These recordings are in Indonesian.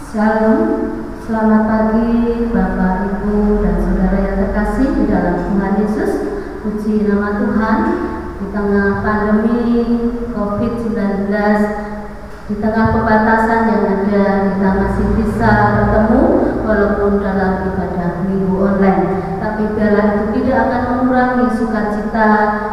Shalom, selamat pagi Bapak, Ibu, dan Saudara yang terkasih di dalam Tuhan Yesus. Puji nama Tuhan. Di tengah pandemi COVID-19, di tengah pembatasan yang ada, kita masih bisa bertemu walaupun dalam ibadah minggu online. Tapi biarlah itu tidak akan mengurangi sukacita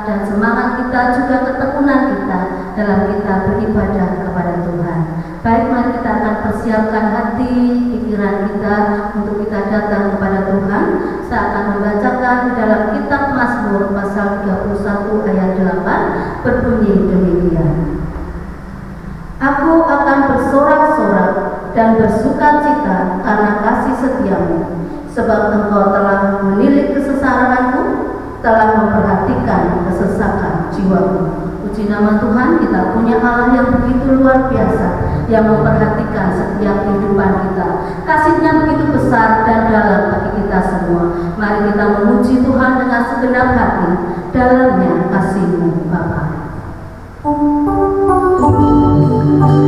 dan semangat kita, juga ketekunan kita dalam kita beribadah kepada Tuhan. Baik, mari kita akan persiapkan hati, pikiran kita untuk kita datang kepada Tuhan. Saya akan membacakan di dalam kitab Mazmur pasal 31 ayat 8, berbunyi demikian. Aku akan bersorak-sorak dan bersukacita karena kasih setiamu, sebab engkau telah menilik kesesaranku, telah memperhatikan kesesakan jiwaku. Puji nama Tuhan, kita punya Allah yang begitu luar biasa, yang memperhatikan setiap kehidupan kita. Kasih-Nya begitu besar dan dalam bagi kita semua. Mari kita memuji Tuhan dengan segenap hati. Dalamnya kasih-Mu Bapa. Kasih-Mu Bapa.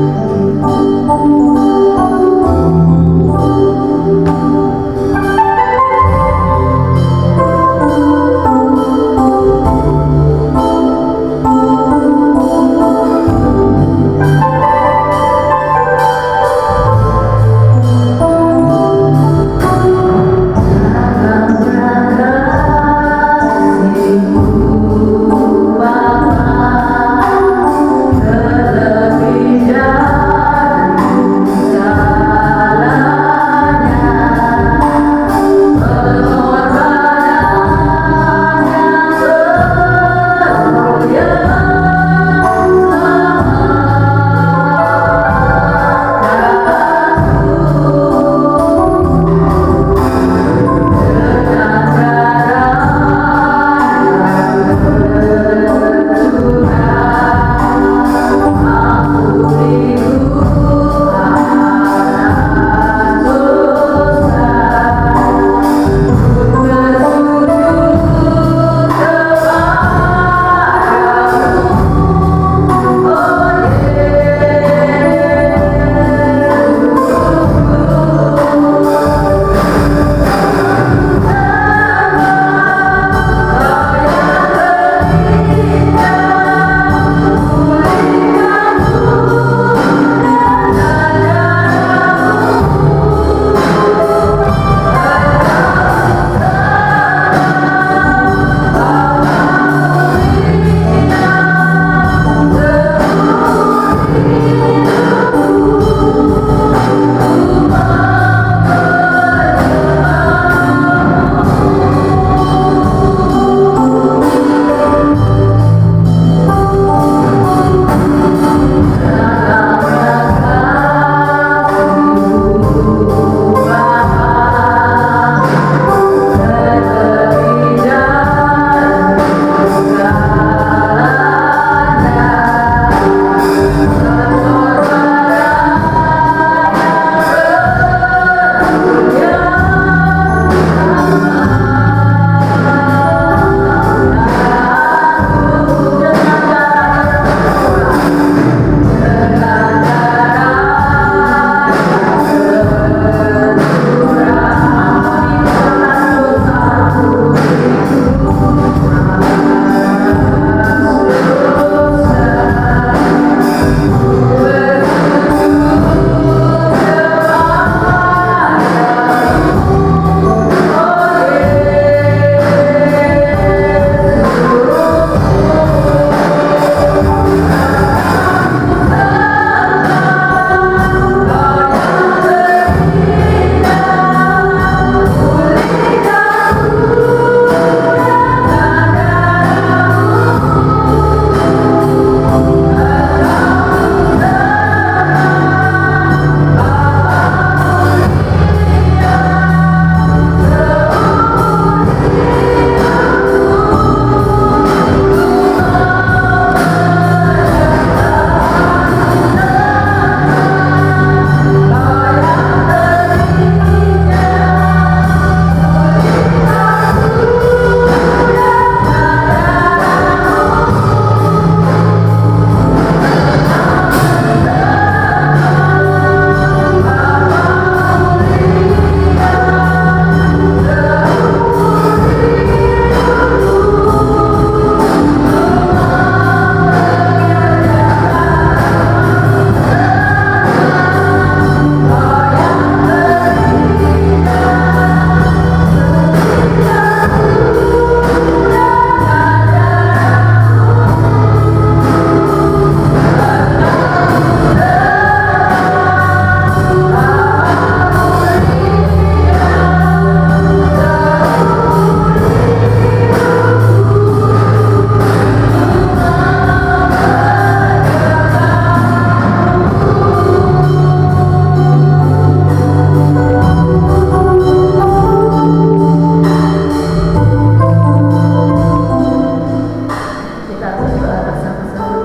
berdoa bersama-sama.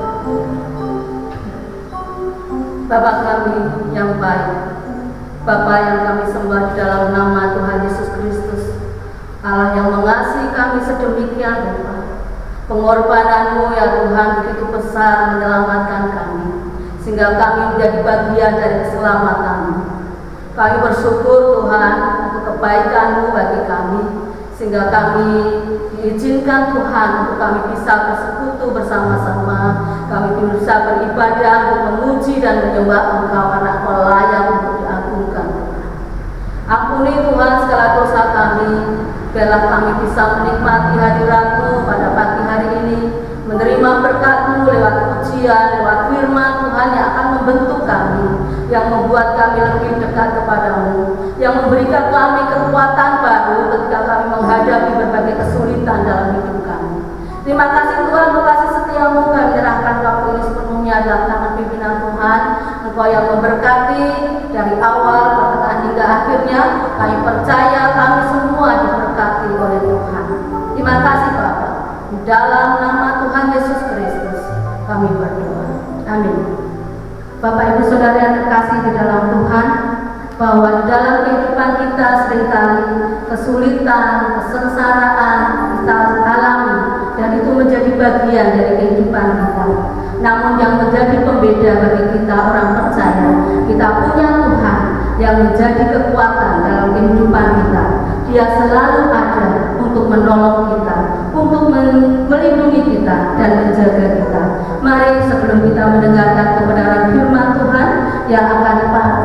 Bapa kami yang baik, Bapa yang kami sembah di dalam nama Tuhan Yesus Kristus, Allah yang mengasihi kami sedemikian rupa. Pengorbanan-Mu ya Tuhan begitu besar menyelamatkan kami, sehingga kami menjadi bagian dari keselamatan-Mu. Kami bersyukur Tuhan untuk kebaikan-Mu bagi kami, sehingga kami diizinkan Tuhan untuk kami bisa bersekutu bersama-sama, kami bisa beribadah untuk memuji dan menyembah Engkau karena Engkau layak untuk diagungkan. Ampuni Tuhan segala dosa kami, biarlah kami bisa menikmati hadirat-Mu pada pagi hari ini, menerima berkat-Mu lewat pujian, lewat firman Tuhan yang akan membentuk kami, yang membuat kami lebih dekat kepada-Mu, yang memberikan kami kekuatan baru ketika kami menghadapi berbagai kesulitan dalam hidup kami. Terima kasih Tuhan, untuk kasih setia-Mu, kami menyerahkan waktu ini sepenuhnya dalam tangan pimpinan Tuhan. Engkau yang memberkati dari awal pertengahan hingga akhirnya. Kami percaya kami semua diberkati oleh Tuhan. Terima kasih Bapa. Di dalam nama Tuhan Yesus Kristus kami berdoa. Amin. Bapak Ibu Saudara yang terkasih di dalam Tuhan, bahwa di dalam kehidupan kita seringkali kesulitan, kesengsaraan kita alami, dan itu menjadi bagian dari kehidupan kita. Namun yang menjadi pembeda bagi kita orang percaya, kita punya Tuhan yang menjadi kekuatan dalam kehidupan kita. Dia selalu ada untuk menolong kita, untuk melindungi kita dan menjaga kita. Mari sebelum kita mendengarkan kebenaran firman Tuhan yang akan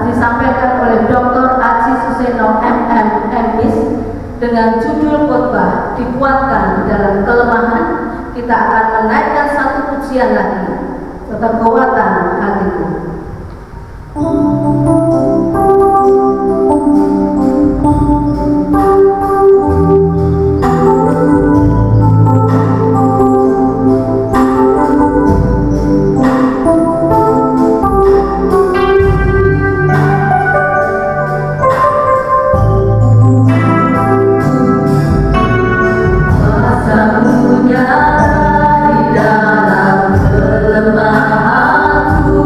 disampaikan oleh Dr. Aji Suseno MM MPhis dengan judul khotbah dikuatkan di dalam kelemahan, kita akan menaikkan satu pujian lagi, kekuatan hatiku. Dalam kelemahanku,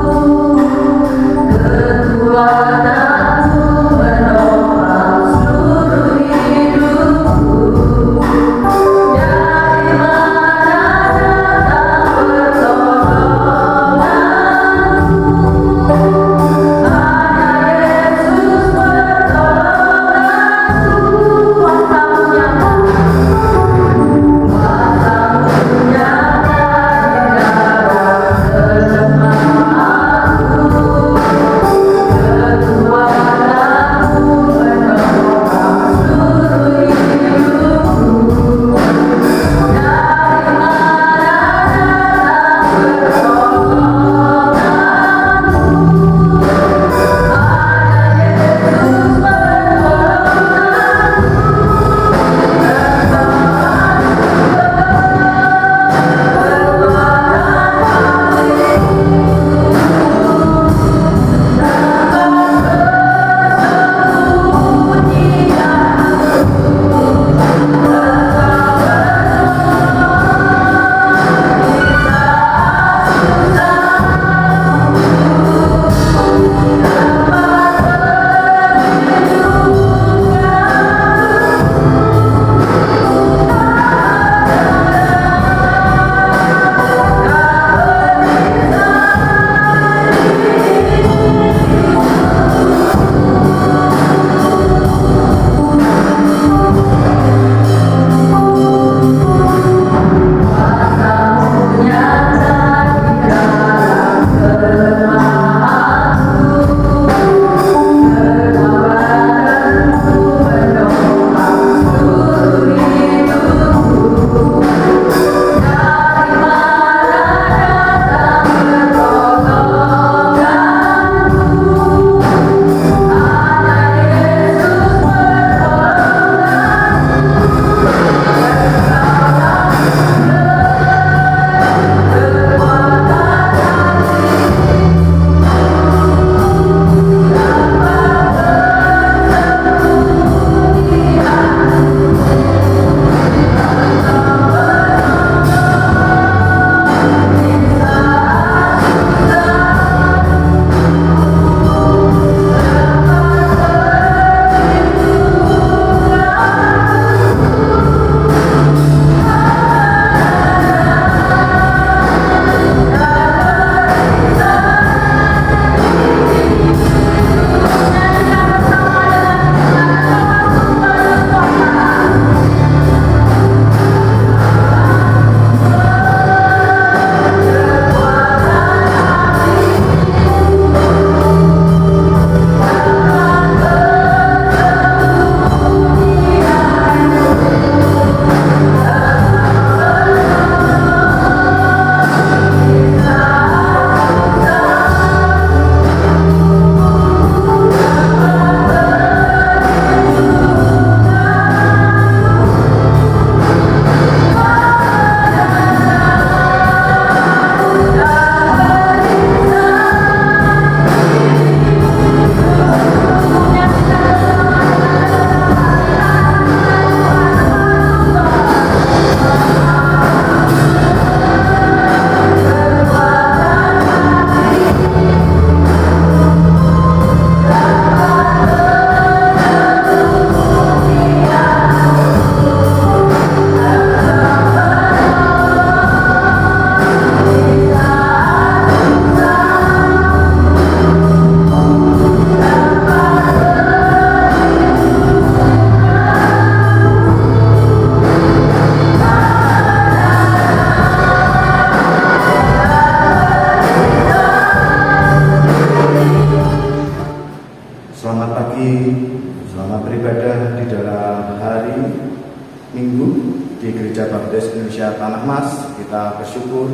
Baptis Indonesia Tanah Mas. Kita bersyukur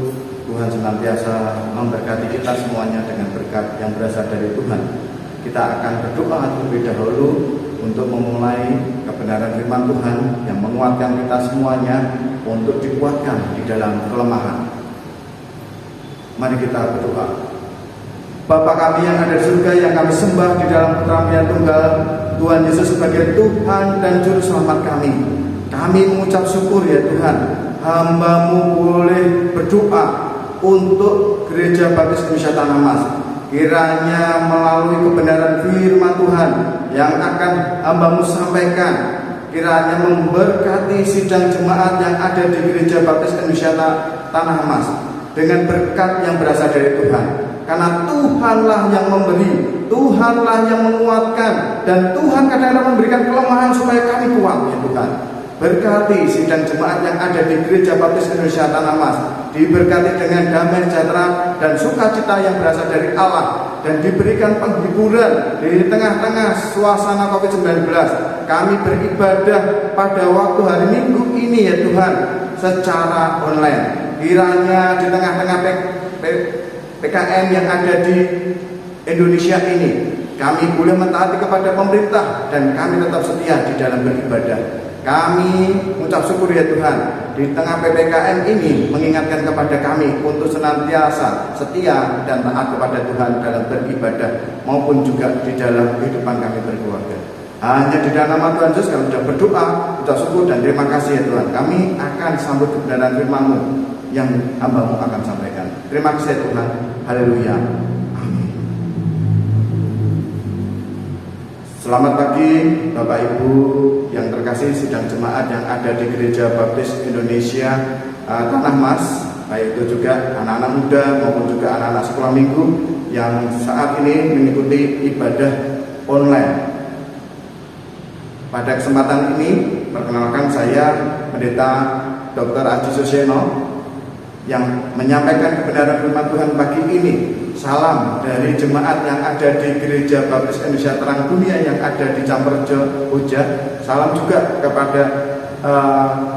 Tuhan senantiasa memberkati kita semuanya dengan berkat yang berasal dari Tuhan. Kita akan berdoa terlebih dahulu untuk memulai kebenaran firman Tuhan yang menguatkan kita semuanya untuk dikuatkan di dalam kelemahan. Mari kita berdoa. Bapa kami yang ada di surga, yang kami sembah di dalam Putra-Mu yang tunggal, Tuhan Yesus sebagai Tuhan dan Juru Selamat kami. Kami mengucap syukur ya Tuhan, hamba-Mu boleh berdoa untuk Gereja Baptis Indonesia Tanah Mas. Kiranya melalui kebenaran firman Tuhan yang akan hamba-Mu sampaikan, kiranya memberkati sidang jemaat yang ada di Gereja Baptis Indonesia Tanah Mas dengan berkat yang berasal dari Tuhan. Karena Tuhanlah yang memberi, Tuhanlah yang menguatkan, dan Tuhan kadang-kadang memberikan kelemahan supaya kami kuat ya Tuhan. Berkati sidang jemaat yang ada di Gereja Baptis Indonesia Tanah Mas, diberkati dengan damai sejahtera dan sukacita yang berasal dari Allah, dan diberikan penghiburan di tengah-tengah suasana COVID-19. Kami beribadah pada waktu hari Minggu ini ya Tuhan secara online. Kiranya di tengah-tengah PKM yang ada di Indonesia ini, kami boleh mentaati kepada pemerintah dan kami tetap setia di dalam beribadah. Kami mengucap syukur ya Tuhan, di tengah PPKM ini mengingatkan kepada kami untuk senantiasa setia dan taat kepada Tuhan dalam beribadah maupun juga di dalam kehidupan kami berkeluarga. Hanya di dalam nama Tuhan Yesus kami sudah berdoa, ucap syukur dan terima kasih ya Tuhan. Kami akan sambut kebenaran firman-Mu yang hamba-Mu akan sampaikan. Terima kasih ya Tuhan. Haleluya. Amin. Selamat pagi Bapak Ibu yang terkasih, sidang jemaat yang ada di Gereja Baptis Indonesia Tanah Mas, baik itu juga anak-anak muda maupun juga anak-anak sekolah minggu yang saat ini mengikuti ibadah online. Pada kesempatan ini, perkenalkan saya Pendeta Dr. Aji Susiono yang menyampaikan kebenaran firman Tuhan pagi ini. Salam dari jemaat yang ada di Gereja Baptis Indonesia Terang Dunia yang ada di Camperjo, Hoja. Salam juga kepada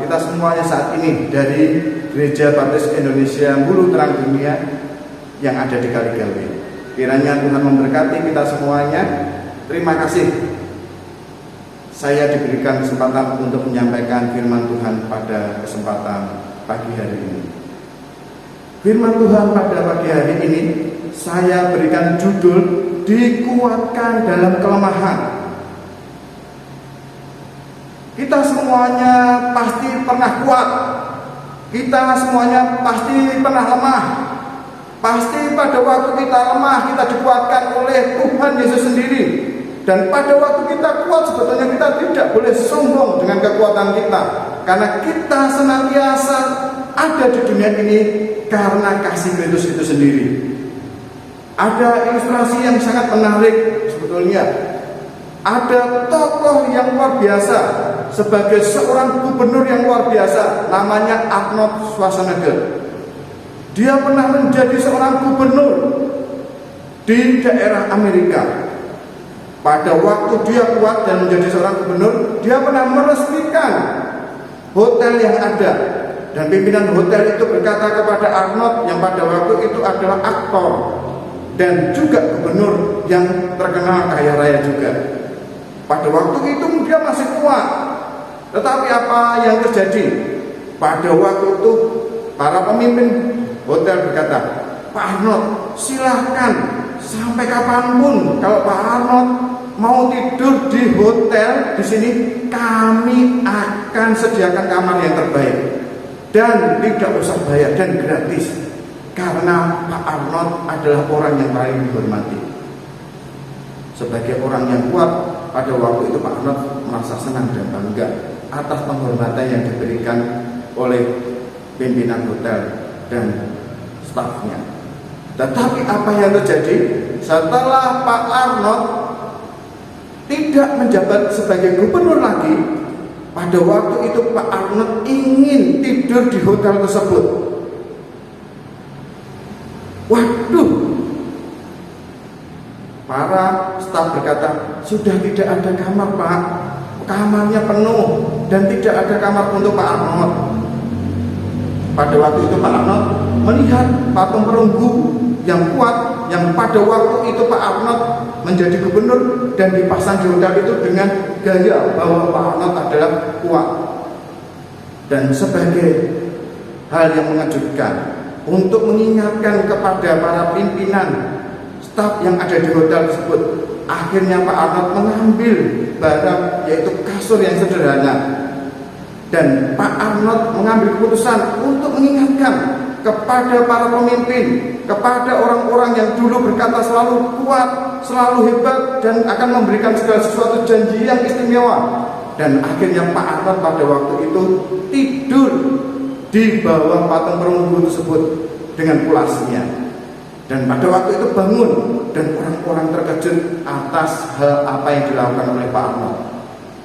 kita semuanya saat ini dari Gereja Baptis Indonesia Bulu Terang Dunia yang ada di Kaligawe. Kiranya Tuhan memberkati kita semuanya. Terima kasih saya diberikan kesempatan untuk menyampaikan firman Tuhan pada kesempatan pagi hari ini. Firman Tuhan pada pagi hari ini saya berikan judul dikuatkan dalam kelemahan. Kita semuanya pasti pernah kuat. Kita semuanya pasti pernah lemah. Pasti pada waktu kita lemah kita dikuatkan oleh Tuhan Yesus sendiri. Dan pada waktu kita kuat sebetulnya kita tidak boleh sombong dengan kekuatan kita, karena kita senantiasa ada di dunia ini karena kasih Kristus itu sendiri. Ada ilustrasi yang sangat menarik sebetulnya. Ada tokoh yang luar biasa sebagai seorang gubernur yang luar biasa, namanya Arnold Schwarzenegger. Dia pernah menjadi seorang gubernur di daerah Amerika. Pada waktu dia kuat dan menjadi seorang gubernur, dia pernah meresmikan hotel yang ada. Dan pimpinan hotel itu berkata kepada Arnold yang pada waktu itu adalah aktor dan juga gubernur yang terkenal kaya raya juga. Pada waktu itu dia masih kuat. Tetapi apa yang terjadi? Pada waktu itu para pemimpin hotel berkata, Pak Arnold, silahkan sampai kapanpun kalau Pak Arnold mau tidur di hotel di sini, kami akan sediakan kamar yang terbaik dan tidak usah bayar dan gratis, karena Pak Arnold adalah orang yang paling dihormati. Sebagai orang yang kuat, pada waktu itu Pak Arnold merasa senang dan bangga atas penghormatan yang diberikan oleh pimpinan hotel dan stafnya. Tetapi apa yang terjadi setelah Pak Arnold tidak menjabat sebagai gubernur lagi? Pada waktu itu Pak Arnold ingin tidur di hotel tersebut. Waduh, para staf berkata, sudah tidak ada kamar Pak, kamarnya penuh dan tidak ada kamar untuk Pak Arnold. Pada waktu itu Pak Arnold melihat patung perunggu yang kuat, yang pada waktu itu Pak Arnold menjadi gubernur dan dipasang di hotel itu dengan gaya bahwa Pak Arnold adalah kuat. Dan sebagai hal yang mengejutkan, untuk mengingatkan kepada para pimpinan staf yang ada di hotel tersebut, akhirnya Pak Arnold mengambil barang, yaitu kasur yang sederhana. Dan Pak Arnold mengambil keputusan untuk mengingatkan kepada para pemimpin, kepada orang-orang yang dulu berkata selalu kuat, selalu hebat, dan akan memberikan segala sesuatu janji yang istimewa. Dan akhirnya Pak Arnold pada waktu itu tidur di bawah patung perunggu tersebut dengan pulasnya. Dan pada waktu itu bangun, dan orang-orang terkejut atas hal apa yang dilakukan oleh Pak Arnold.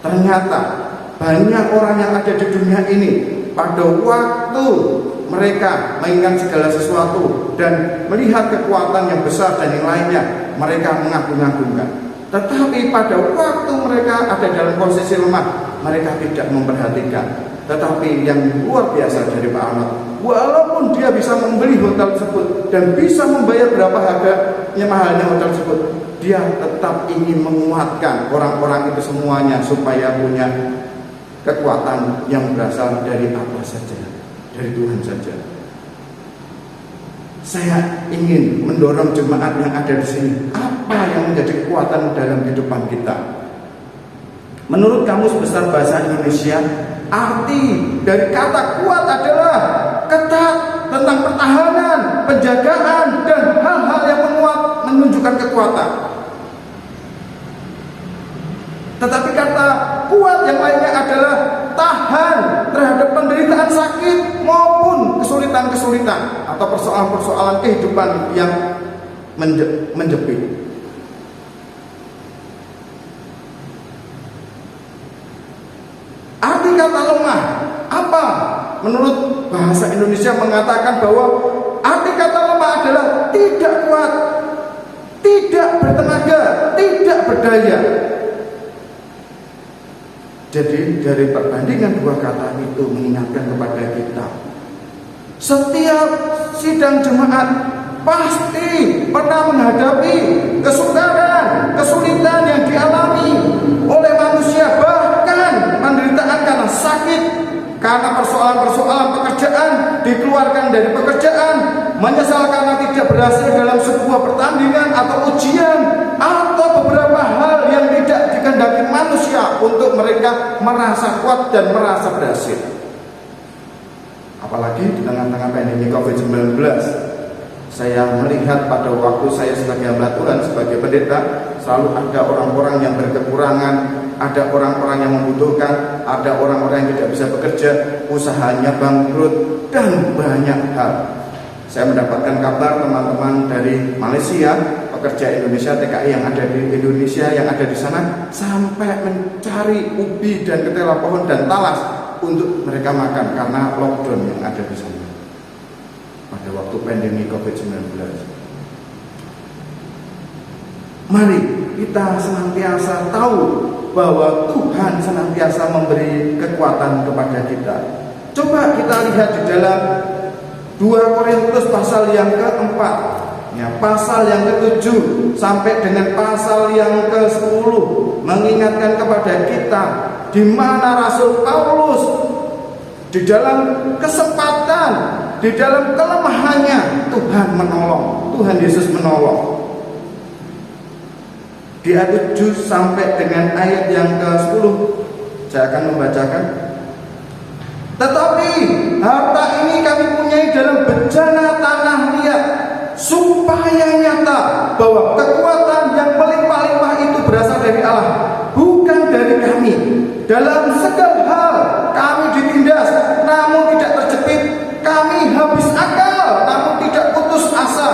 Ternyata banyak orang yang ada di dunia ini pada waktu mereka mengingat segala sesuatu dan melihat kekuatan yang besar dan yang lainnya, mereka mengagung-agungkan. Tetapi pada waktu mereka ada dalam posisi lemah, mereka tidak memperhatikan. Tetapi yang luar biasa dari Pak Arnold, walaupun dia bisa membeli hotel tersebut dan bisa membayar berapa harganya mahalnya hotel tersebut, dia tetap ingin menguatkan orang-orang itu semuanya supaya punya kekuatan yang berasal dari apa saja, dari Tuhan saja. Saya ingin mendorong jemaat yang ada di sini, apa yang menjadi kekuatan dalam kehidupan kita? Menurut Kamus Besar Bahasa Indonesia, arti dari kata kuat adalah ketat, tentang pertahanan, penjagaan, dan hal-hal yang menunjukkan kekuatan. Tetapi kata kuat yang lainnya adalah tahan terhadap penderitaan sakit maupun kesulitan-kesulitan atau persoalan-persoalan kehidupan yang menjepit. Arti kata lemah apa? Menurut bahasa Indonesia mengatakan bahwa arti kata lemah adalah tidak kuat, tidak bertenaga, tidak berdaya. Jadi dari perbandingan dua kata itu mengingatkan kepada kita, setiap sidang jemaat pasti pernah menghadapi kesukaran, kesulitan yang dialami oleh manusia, bahkan penderitaan karena sakit, karena persoalan-persoalan pekerjaan, dikeluarkan dari pekerjaan, menyesal karena tidak berhasil dalam sebuah pertandingan atau ujian, atau beberapa hal yang tidak dikehendaki manusia untuk mereka merasa kuat dan merasa berhasil. Apalagi di tengah-tengah pandemi COVID-19, saya melihat pada waktu saya sebagai hamba Tuhan, sebagai pendeta, selalu ada orang-orang yang berkekurangan, ada orang-orang yang membutuhkan, ada orang-orang yang tidak bisa bekerja, usahanya bangkrut, dan banyak hal. Saya mendapatkan kabar teman-teman dari Malaysia, pekerja Indonesia TKI yang ada di Indonesia, yang ada di sana, sampai mencari ubi dan ketela pohon dan talas untuk mereka makan karena lockdown yang ada di sana pada waktu pandemi COVID-19. Mari kita senantiasa tahu bahwa Tuhan senantiasa memberi kekuatan kepada kita. Coba kita lihat di dalam 2 Korintus pasal yang ke-4, ya, pasal yang ke-7 sampai dengan pasal yang ke-10, mengingatkan kepada kita di mana Rasul Paulus di dalam kesempatan, di dalam kelemahannya, Tuhan menolong, Tuhan Yesus menolong. Di ayat 7 sampai dengan ayat yang ke-10, saya akan membacakan. Tetapi harta ini kami punyai dalam bejana tanah liat, supaya nyata bahwa kekuatan yang melimpah-limpah itu berasal dari Allah, bukan dari kami. Dalam segala hal kami ditindas, namun tidak terjepit. Kami habis akal, namun tidak putus asa.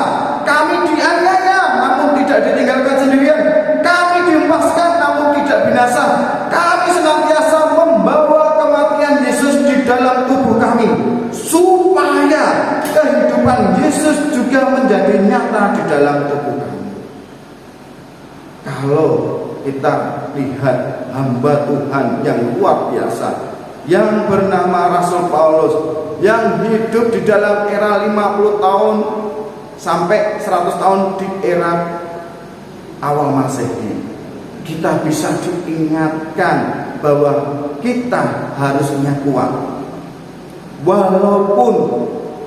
Kami dianiaya, namun tidak ditinggalkan sendirian. Kami dihempaskan, namun tidak binasa. Kami senantiasa membawa kematian Yesus di dalam tubuh kami, supaya kehidupan Yesus juga menjadi nyata di dalam tubuh kami. Kalau kita lihat hamba Tuhan yang luar biasa, yang bernama Rasul Paulus, yang hidup di dalam era 50 tahun sampai 100 tahun di era awal Masehi. Kita bisa diingatkan bahwa kita harusnya kuat. Walaupun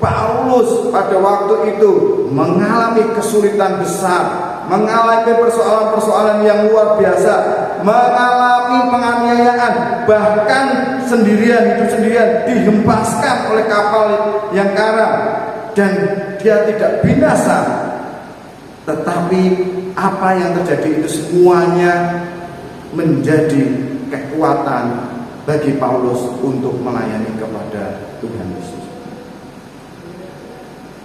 Paulus pada waktu itu mengalami kesulitan besar, mengalami persoalan-persoalan yang luar biasa, mengalami penganiayaan, bahkan hidup sendirian, dihempaskan oleh kapal yang karam, dan dia tidak binasa. Tetapi apa yang terjadi itu semuanya menjadi kekuatan bagi Paulus untuk melayani kepada Tuhan Yesus.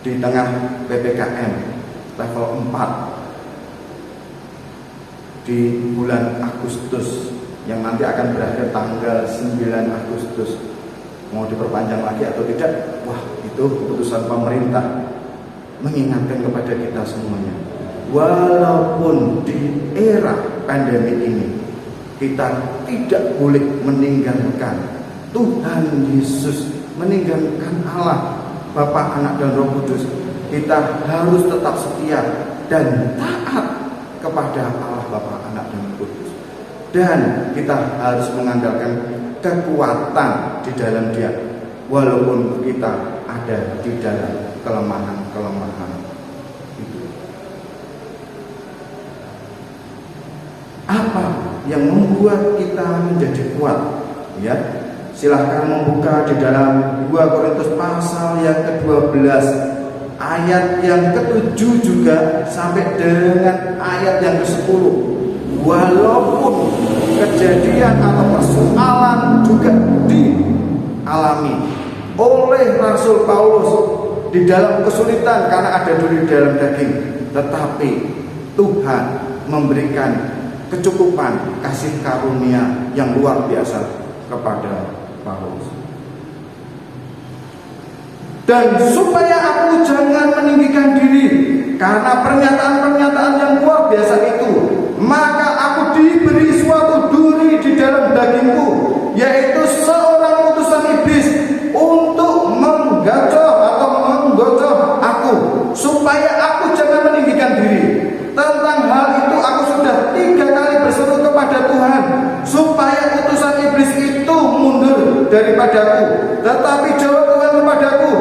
Di tengah PPKM level 4 di bulan Agustus yang nanti akan berakhir tanggal 9 Agustus, mau diperpanjang lagi atau tidak, wah itu keputusan pemerintah, mengingatkan kepada kita semuanya. Walaupun di era pandemi ini kita tidak boleh meninggalkan Tuhan Yesus, meninggalkan Allah Bapa, Anak, dan Roh Kudus. Kita harus tetap setia dan taat kepada Allah Bapa, Anak, dan Roh Kudus. Dan kita harus mengandalkan kekuatan di dalam Dia, walaupun kita ada di dalam kelemahan-kelemahan itu. Apa yang membuat kita menjadi kuat? Ya, silahkan membuka di dalam 2 Korintus pasal yang ke-12 ayat yang ke-7 juga sampai dengan ayat yang ke-10. Walaupun kejadian atau persoalan juga dialami oleh Rasul Paulus di dalam kesulitan karena ada duri dalam daging, tetapi Tuhan memberikan kecukupan kasih karunia yang luar biasa kepada Paulus. Dan supaya aku jangan meninggikan diri karena pernyataan-pernyataan yang luar biasa itu, maka aku diberi suatu duri di dalam dagingku, yaitu seorang utusan iblis untuk menggacor atau menggocor aku, supaya aku jangan meninggikan diri. Tentang hal itu aku sudah 3 kali berseru kepada Tuhan supaya utusan iblis itu mundur daripadaku. Tetapi jawab Tuhan kepadaku,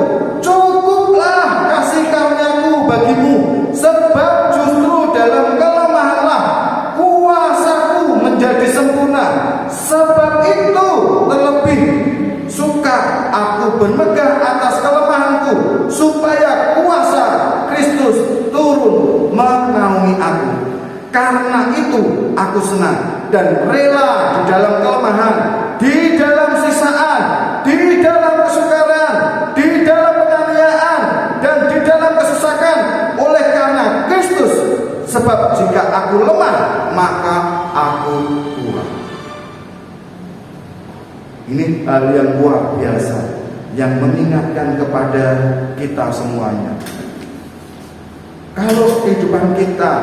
cukuplah kasih karuniaku bagimu, sebab justru dalam kelemahanlah kuasaku menjadi sempurna. Sebab itu terlebih suka aku bermegah atas kelemahanku, supaya kuasa Kristus turun menaungi aku. Karena itu aku senang dan rela di dalam kelemahan, di dalam siksaan, di dalam kesukaran, di dalam penganiayaan, dan di dalam kesesakan oleh karena Kristus. Sebab jika aku lemah, maka aku kuat. Ini hal yang luar biasa yang mengingatkan kepada kita semuanya. Kalau kehidupan kita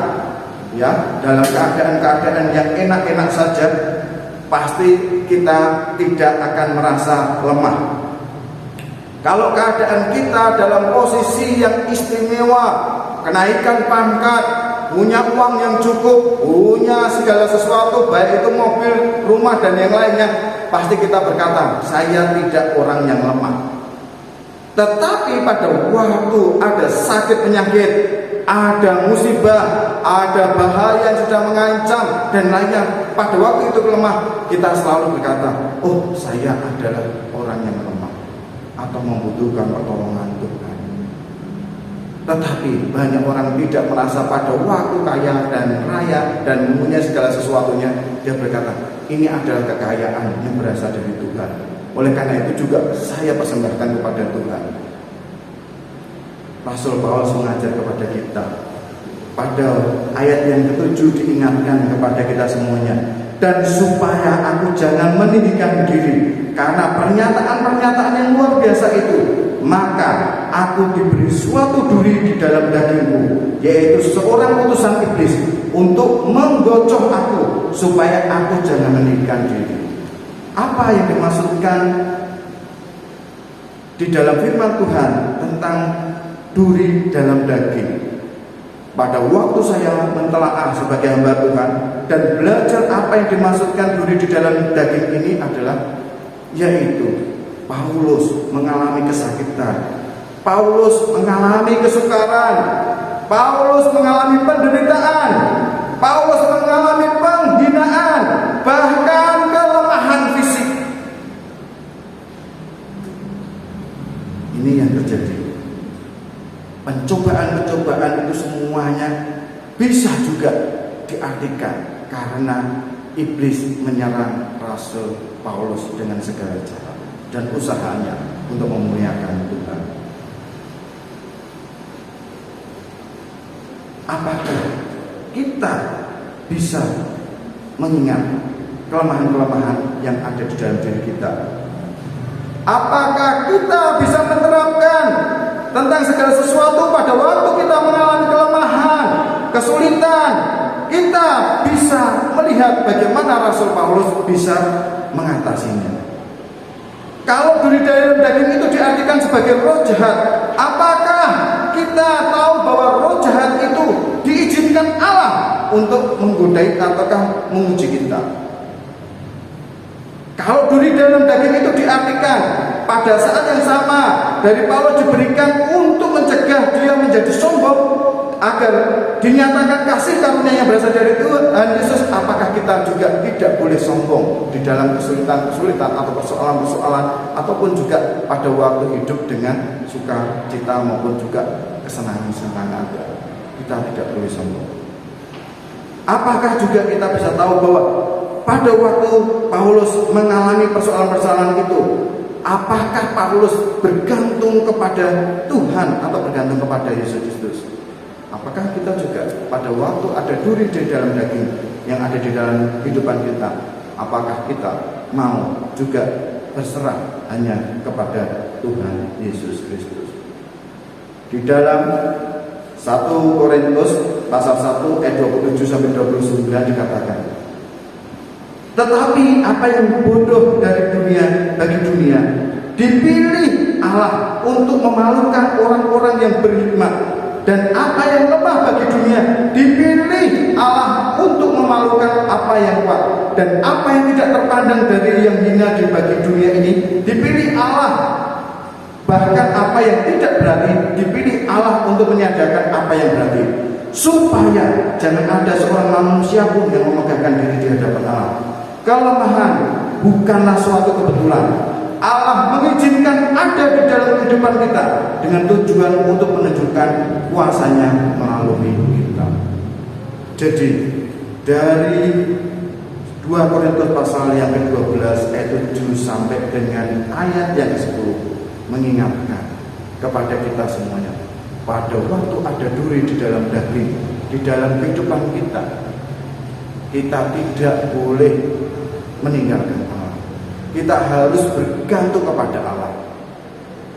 ya dalam keadaan-keadaan yang enak-enak saja, pasti kita tidak akan merasa lemah. Kalau keadaan kita dalam posisi yang istimewa, kenaikan pangkat, punya uang yang cukup, punya segala sesuatu, baik itu mobil, rumah, dan yang lainnya, pasti kita berkata, saya tidak orang yang lemah. Tetapi pada waktu ada sakit penyakit, ada musibah, ada bahaya yang sudah mengancam, dan lainnya, pada waktu itu lemah, kita selalu berkata, oh saya adalah orang yang lemah atau membutuhkan pertolongan Tuhan. Tetapi banyak orang tidak merasa pada waktu kaya dan raya dan mempunyai segala sesuatunya, dia berkata, ini adalah kekayaan yang berasal dari Tuhan. Oleh karena itu juga saya persembahkan kepada Tuhan. Rasul Paulus mengajar kepada kita. Pada ayat yang ke-7 diingatkan kepada kita semuanya, dan supaya aku jangan meninggikan diri karena pernyataan-pernyataan yang luar biasa itu, maka aku diberi suatu duri di dalam dagingku, yaitu seorang utusan iblis untuk menggocoh aku, supaya aku jangan meninggikan diri. apa yang dimaksudkan di dalam firman Tuhan tentang duri dalam daging. Pada waktu saya mentelaah sebagai hamba Tuhan dan belajar apa yang dimaksudkan duri di dalam daging ini adalah, yaitu Paulus mengalami kesakitan, Paulus mengalami kesukaran, Paulus mengalami penderitaan, Paulus mengalami penghinaan, bahkan kelemahan fisik. Ini yang terjadi. Pencobaan-pencobaan itu semuanya bisa juga diartikan karena iblis menyerang Rasul Paulus dengan segala cara dan usahanya untuk memuliakan Tuhan. Apakah kita bisa mengingat kelemahan-kelemahan yang ada di dalam diri kita? Apakah kita bisa menerapkan tentang segala sesuatu pada waktu kita mengalami kelemahan, kesulitan? Kita bisa melihat bagaimana Rasul Paulus bisa mengatasinya. Kalau duri dalam daging itu diartikan sebagai roh jahat, apakah kita tahu bahwa roh jahat itu diizinkan Allah untuk menggodai ataukah menguji kita? Kalau duri dalam daging itu diartikan pada saat yang sama dari Paulus diberikan untuk mencegah dia menjadi sombong agar dinyatakan kasih karunia yang berasal dari Tuhan Yesus, apakah kita juga tidak boleh sombong di dalam kesulitan-kesulitan atau persoalan-persoalan ataupun juga pada waktu hidup dengan sukacita maupun juga kesenangan-kesenangan? Kita tidak boleh sombong. Apakah juga kita bisa tahu bahwa pada waktu Paulus mengalami persoalan-persoalan itu, apakah Paulus bergantung kepada Tuhan atau bergantung kepada Yesus Kristus? Apakah kita juga pada waktu ada duri di dalam daging yang ada di dalam kehidupan kita, apakah kita mau juga berserah hanya kepada Tuhan Yesus Kristus? Di dalam 1 Korintus pasal 1 ayat 27 sampai 29 dikatakan, tetapi apa yang bodoh dari dunia bagi dunia dipilih Allah untuk memalukan orang-orang yang berhikmat, dan apa yang lemah bagi dunia dipilih Allah untuk memalukan apa yang kuat, dan apa yang tidak terpandang dari yang hina di bagi dunia ini dipilih Allah, bahkan apa yang tidak berarti dipilih Allah untuk menyadarkan apa yang berarti, supaya jangan ada seorang manusia pun yang memegahkan diri di hadapan Allah. Kelemahan bukanlah suatu kebetulan. Allah mengizinkan ada di dalam kehidupan kita dengan tujuan untuk menunjukkan kuasanya melalui kita. Jadi dari 2 Korintus pasal yang ke-12 ayat 7 sampai dengan ayat yang ke-10 mengingatkan kepada kita semuanya, pada waktu ada duri di dalam daging, di dalam kehidupan kita, kita tidak boleh meninggalkan Allah. Kita harus bergantung kepada Allah.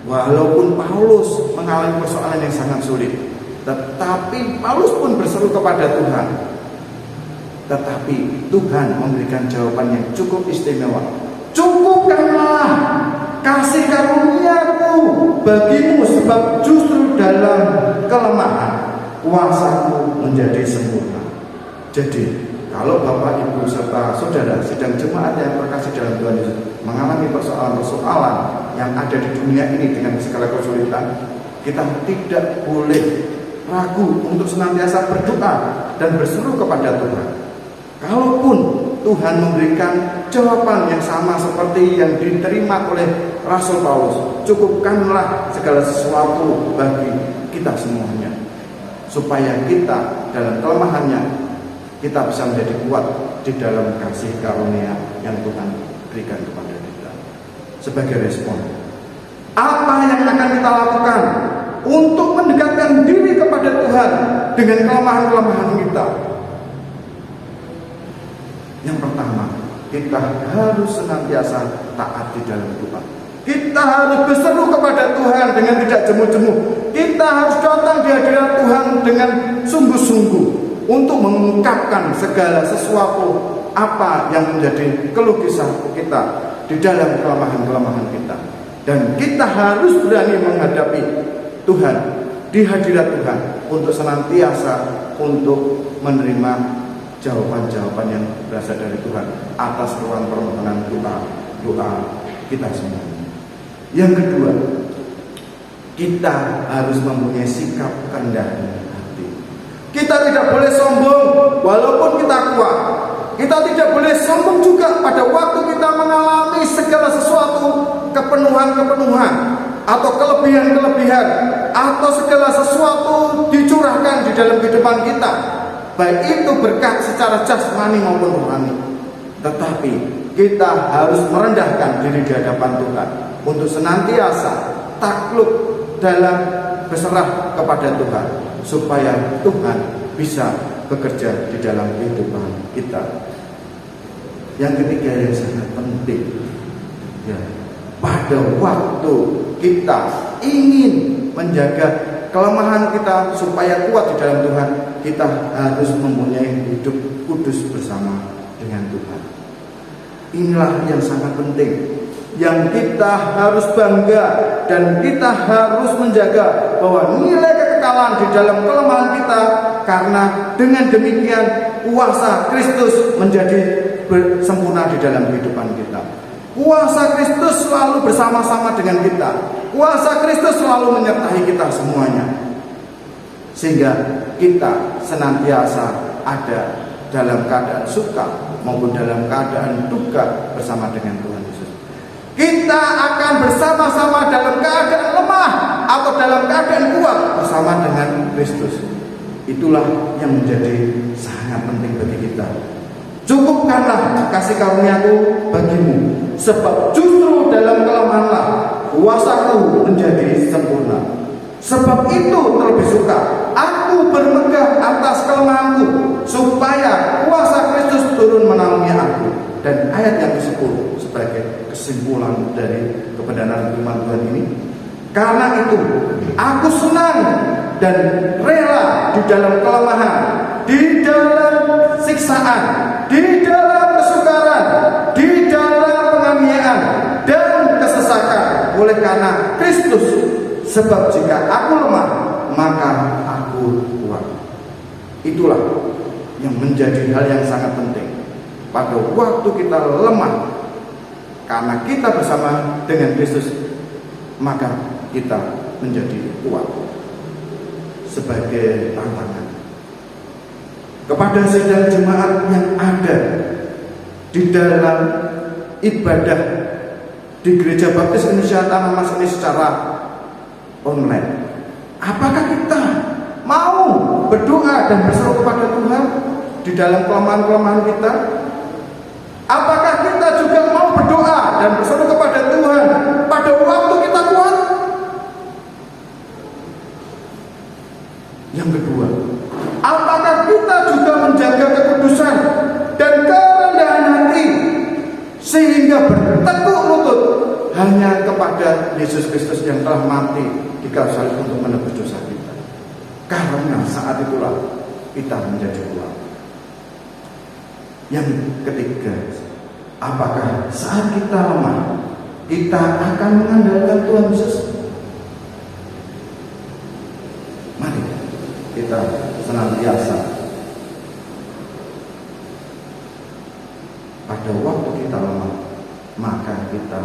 Walaupun Paulus mengalami persoalan yang sangat sulit, tetapi Paulus pun berseru kepada Tuhan. Tetapi Tuhan memberikan jawaban yang cukup istimewa. Cukupkanlah kasih karuniaku bagimu, sebab justru dalam kelemahan kuasaku menjadi sempurna. Jadi kalau Bapak, Ibu, serta Saudara sedang jemaat yang terkasih dalam Tuhan Yesus mengalami persoalan-persoalan yang ada di dunia ini dengan segala kesulitan, kita tidak boleh ragu untuk senantiasa berdoa dan berseru kepada Tuhan. Kalaupun Tuhan memberikan jawaban yang sama seperti yang diterima oleh Rasul Paulus, cukupkanlah segala sesuatu bagi kita semuanya, supaya kita dalam kelemahannya kita bisa menjadi kuat di dalam kasih karunia yang Tuhan berikan kepada kita. Sebagai respon, apa yang akan kita lakukan untuk mendekatkan diri kepada Tuhan dengan kelemahan-kelemahan kita? Yang pertama, kita harus senantiasa taat di dalam Tuhan. Kita harus berseru kepada Tuhan dengan tidak jemu-jemu. Kita harus datang di hadirat Tuhan dengan sungguh-sungguh untuk mengungkapkan segala sesuatu apa yang menjadi keluh kesah kita, di dalam kelemahan-kelemahan kita. Dan kita harus berani menghadapi Tuhan di hadirat Tuhan untuk senantiasa untuk menerima jawaban-jawaban yang berasal dari Tuhan atas ruang permohonan doa kita semua. Yang kedua, kita harus mempunyai sikap rendah hati. Kita tidak boleh sombong walaupun kita kuat. Kita tidak boleh sombong juga pada waktu kita mengalami segala sesuatu, kepenuhan-kepenuhan atau kelebihan-kelebihan atau segala sesuatu dicurahkan di dalam kehidupan kita, baik itu berkat secara jasmani maupun rohani. Tetapi kita harus merendahkan diri di hadapan Tuhan untuk senantiasa takluk dalam berserah kepada Tuhan, supaya Tuhan bisa bekerja di dalam kehidupan kita. Yang ketiga yang sangat penting, ya, pada waktu kita ingin menjaga kelemahan kita supaya kuat di dalam Tuhan, kita harus mempunyai hidup kudus bersama dengan Tuhan. Inilah yang sangat penting, yang kita harus bangga dan kita harus menjaga bahwa nilai kekekalan di dalam kelemahan kita, karena dengan demikian kuasa Kristus menjadi sempurna di dalam kehidupan kita. Kuasa Kristus selalu bersama-sama dengan kita. Kuasa Kristus selalu menyertai kita semuanya, sehingga kita senantiasa ada dalam keadaan suka maupun dalam keadaan duka bersama dengan Tuhan Yesus. Kita akan bersama-sama dalam keadaan lemah atau dalam keadaan kuat bersama dengan Kristus. Itulah yang menjadi sangat penting bagi kita. Cukupkanlah kasih karuniaku bagimu, sebab justru dalam kelemahanlah kuasaku menjadi sempurna. Sebab itu terlebih suka aku bermegah atas kelemahanku, supaya kuasa Kristus turun menaungi aku. Dan ayat yang ke-10 sebagai kesimpulan dari kebenaran firman Tuhan ini, karena itu aku senang dan rela di dalam kelemahan, di dalam siksaan, di dalam kesukaran, di dalam penganiayaan dan kesesakan oleh karena Kristus. Sebab jika aku lemah, maka aku kuat. Itulah yang menjadi hal yang sangat penting. Pada waktu kita lemah, karena kita bersama dengan Kristus, maka kita menjadi kuat. Sebagai tantangan kepada sidang jemaat yang ada di dalam ibadah di Gereja Baptis Indonesia Tanah Mas ini secara online, apakah kita mau berdoa dan berseru kepada Tuhan di dalam kelemahan-kelemahan kita? Apakah kita juga mau berdoa dan berseru kepada Tuhan pada waktu kita kuat? Yang kedua, apakah kita juga menjaga kekudusan dan kerendahan hati sehingga bertekuk lutut hanya kepada Yesus Kristus yang telah mati di kayu salib untuk menebus dosa kita? Karena saat itulah kita menjadi kuat. Yang ketiga, apakah saat kita lemah kita akan mengandalkan Tuhan Yesus? Mari kita senantiasa pada waktu kita lemah, maka kita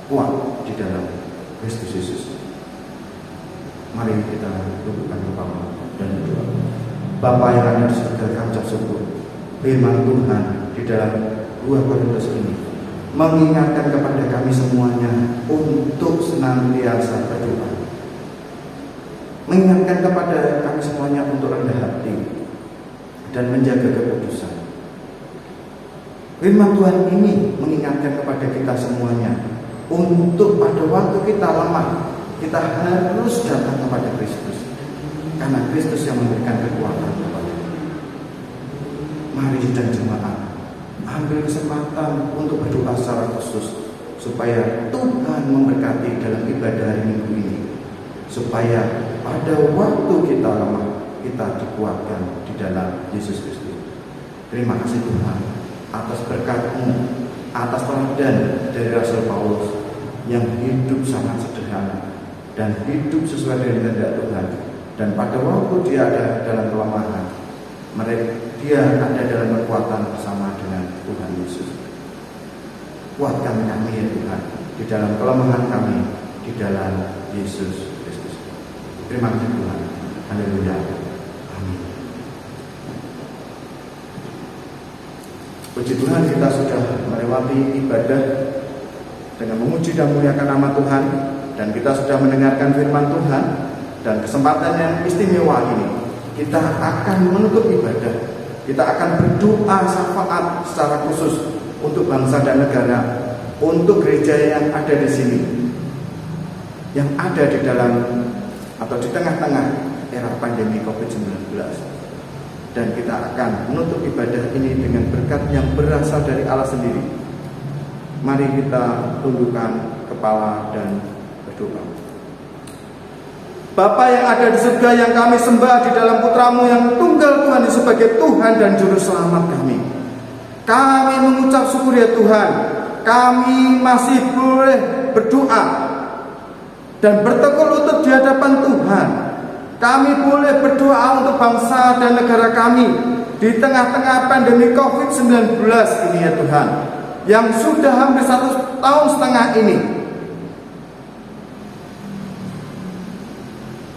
kuat di dalam Kristus Yesus. Mari kita dudukkan kepala dan berdoa. Bapa yang ada di surga, kami ucap syukur. Firman Tuhan di dalam 2 Korintus ini mengingatkan kepada kami semuanya untuk senantiasa berdoa. Mengingatkan kepada kami semuanya untuk rendah hati dan menjaga kekudusan. Firman Tuhan ini mengingatkan kepada kita semuanya untuk pada waktu kita lemah, kita harus datang kepada Kristus, karena Kristus yang memberikan kekuatan kepada kita. Mari sidang jemaat ambil kesempatan untuk berdoa secara khusus, supaya Tuhan memberkati dalam ibadah hari Minggu ini, supaya pada waktu kita lemah, kita dikuatkan di dalam Yesus Kristus. Terima kasih Tuhan atas berkat-Mu atas teladan dari Rasul Paulus yang hidup sangat sederhana dan hidup sesuai dengan kehendak Tuhan. Dan pada waktu dia ada dalam kelemahan, dia ada dalam kekuatan bersama dengan Tuhan Yesus. Kuatkan kami ya Tuhan di dalam kelemahan kami, di dalam Yesus Kristus. Terima kasih Tuhan. Haleluya. Amin. Puji Tuhan, kita sudah melewati ibadah dengan memuji dan memuliakan nama Tuhan, dan kita sudah mendengarkan firman Tuhan. Dan kesempatan yang istimewa ini, kita akan menutup ibadah. Kita akan berdoa syafaat secara khusus untuk bangsa dan negara, untuk gereja yang ada di sini, yang ada di dalam atau di tengah-tengah era pandemi COVID-19. Dan kita akan menutup ibadah ini dengan berkat yang berasal dari Allah sendiri. Mari kita tundukkan kepala dan berdoa. Bapa yang ada di surga, yang kami sembah di dalam Putramu yang tunggal Tuhan sebagai Tuhan dan Juru Selamat kami. Kami mengucap syukur ya Tuhan, kami masih boleh berdoa dan bertekuk lutut di hadapan Tuhan. Kami boleh berdoa untuk bangsa dan negara kami di tengah-tengah pandemi COVID-19 ini ya Tuhan, yang sudah hampir 1,5 tahun ini.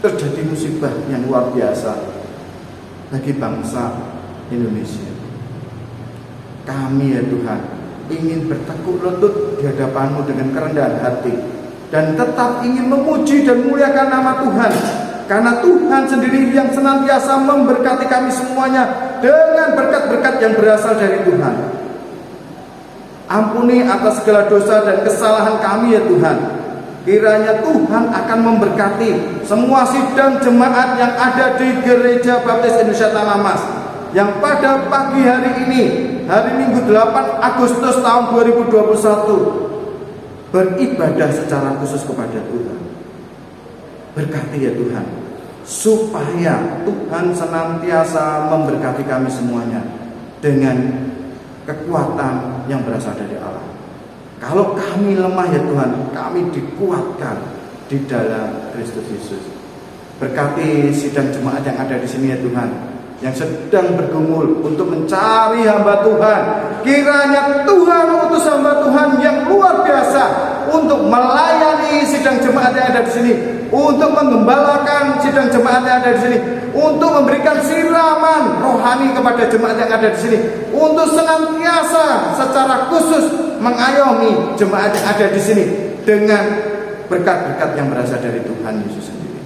Terjadi musibah yang luar biasa bagi bangsa Indonesia. Kami ya Tuhan ingin bertekuk lutut di hadapan-Mu dengan kerendahan hati, dan tetap ingin memuji dan memuliakan nama Tuhan, karena Tuhan sendiri yang senantiasa memberkati kami semuanya dengan berkat-berkat yang berasal dari Tuhan. Ampuni atas segala dosa dan kesalahan kami ya Tuhan. Kiranya Tuhan akan memberkati semua sidang jemaat yang ada di Gereja Baptis Indonesia Tanah Mas, yang pada pagi hari ini, hari Minggu 8 Agustus tahun 2021, beribadah secara khusus kepada Tuhan. Berkati ya Tuhan, supaya Tuhan senantiasa memberkati kami semuanya dengan kekuatan yang berasal dari Allah. Kalau kami lemah ya Tuhan, kami dikuatkan di dalam Kristus Yesus. Berkati sidang jemaat yang ada di sini ya Tuhan, yang sedang bergumul untuk mencari hamba Tuhan. Kiranya Tuhan utus hamba Tuhan yang luar biasa untuk melayani sidang jemaat yang ada di sini, untuk menggembalakan sidang jemaat yang ada di sini, untuk memberikan siraman rohani kepada jemaat yang ada di sini, untuk senantiasa secara khusus mengayomi jemaat yang ada di sini dengan berkat-berkat yang berasal dari Tuhan Yesus sendiri.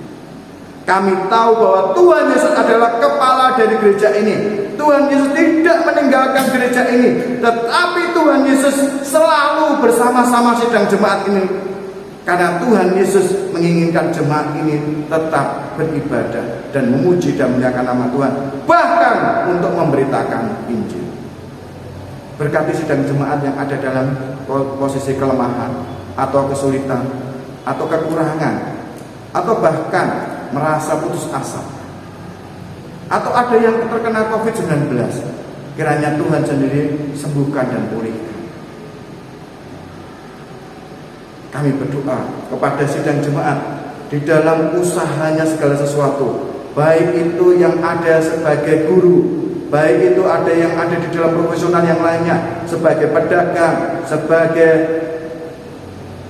Kami tahu bahwa Tuhan Yesus adalah kepala dari gereja ini. Tuhan Yesus tidak meninggalkan gereja ini, tetapi Tuhan Yesus selalu bersama-sama sidang jemaat ini, karena Tuhan Yesus menginginkan jemaat ini tetap beribadah dan memuji dan memuliakan nama Tuhan, bahkan untuk memberitakan Injil. Berkati sidang jemaat yang ada dalam posisi kelemahan atau kesulitan atau kekurangan, atau bahkan merasa putus asa, atau ada yang terkena COVID-19. Kiranya Tuhan sendiri sembuhkan dan pulihkan. Kami berdoa kepada sidang jemaat di dalam usahanya segala sesuatu, baik itu yang ada sebagai guru, baik itu ada yang ada di dalam profesional yang lainnya, sebagai pedagang, sebagai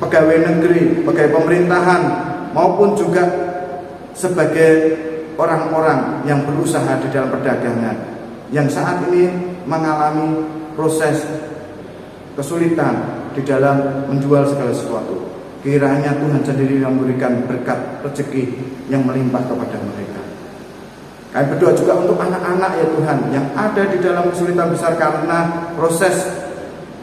pegawai negeri, pegawai pemerintahan, maupun juga sebagai orang-orang yang berusaha di dalam perdagangan, yang saat ini mengalami proses kesulitan di dalam menjual segala sesuatu. Kiranya Tuhan sendiri yang memberikan berkat rezeki yang melimpah kepada mereka. Kami berdoa juga untuk anak-anak ya Tuhan, yang ada di dalam kesulitan besar karena proses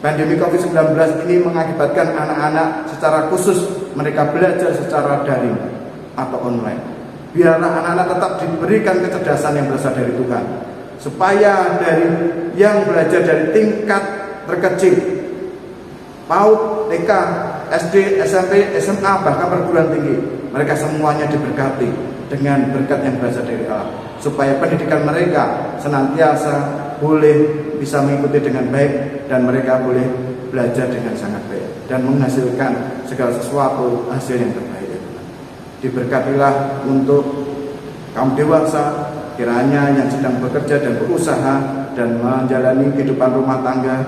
pandemi COVID-19 ini mengakibatkan anak-anak secara khusus mereka belajar secara daring atau online. Biarlah anak-anak tetap diberikan kecerdasan yang berasal dari Tuhan, supaya dari yang belajar dari tingkat terkecil, PAUD, TK, SD, SMP, SMA, bahkan perguruan tinggi, mereka semuanya diberkati dengan berkat yang berasal dari Allah, supaya pendidikan mereka senantiasa boleh bisa mengikuti dengan baik, dan mereka boleh belajar dengan sangat baik dan menghasilkan segala sesuatu hasil yang terbaik ya Tuhan. Diberkatilah untuk kaum dewasa, kiranya yang sedang bekerja dan berusaha dan menjalani kehidupan rumah tangga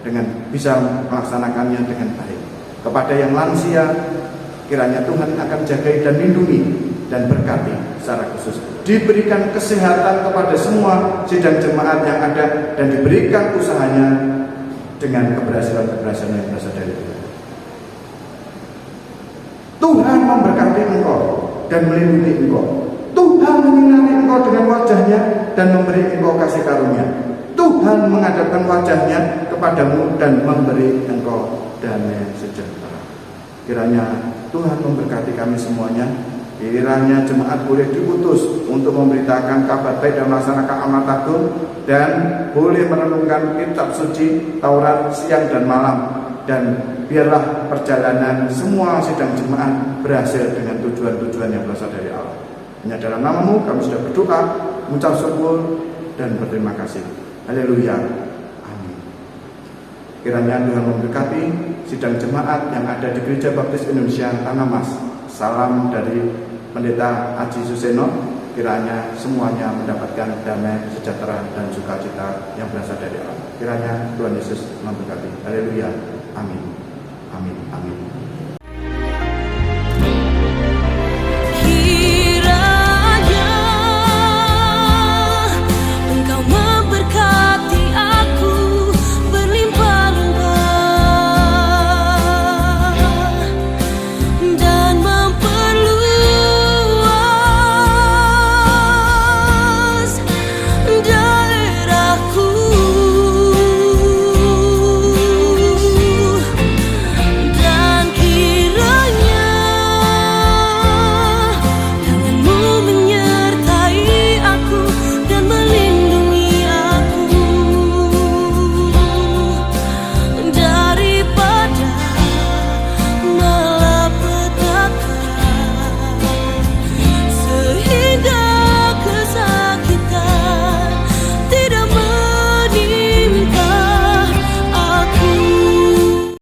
dengan bisa melaksanakannya dengan baik. Kepada yang lansia, kiranya Tuhan akan jagai dan lindungi dan berkati secara khusus. Diberikan kesehatan kepada semua sidang jemaat yang ada dan diberikan usahanya dengan keberhasilan-keberhasilan yang berasal dari Tuhan. Tuhan memberkati engkau dan melindungi engkau. Tuhan menyinari engkau dengan wajahnya dan memberi engkau kasih karunia. Tuhan menghadapkan wajahnya kepadamu dan memberi engkau damai sejahtera. Kiranya Tuhan memberkati kami semuanya. Kiranya jemaat boleh diutus untuk memberitakan kabar baik dan melaksanakan amanat agung, dan boleh merenungkan kitab suci Taurat siang dan malam, dan biarlah perjalanan semua sidang jemaat berhasil dengan tujuan-tujuan yang berasal dari Allah. Hanya dalam nama-Mu kami sudah berdoa, mengucap syukur dan berterima kasih. Haleluya. Amin. Kiranya Tuhan memberkati sidang jemaat yang ada di Gereja Baptis Indonesia Tanah Mas. Salam dari Pendeta Aji Suseno. Kiranya semuanya mendapatkan damai, sejahtera dan sukacita yang berasal dari Allah. Kiranya Tuhan Yesus memberkati. Haleluya. Amin. Amin. Amin.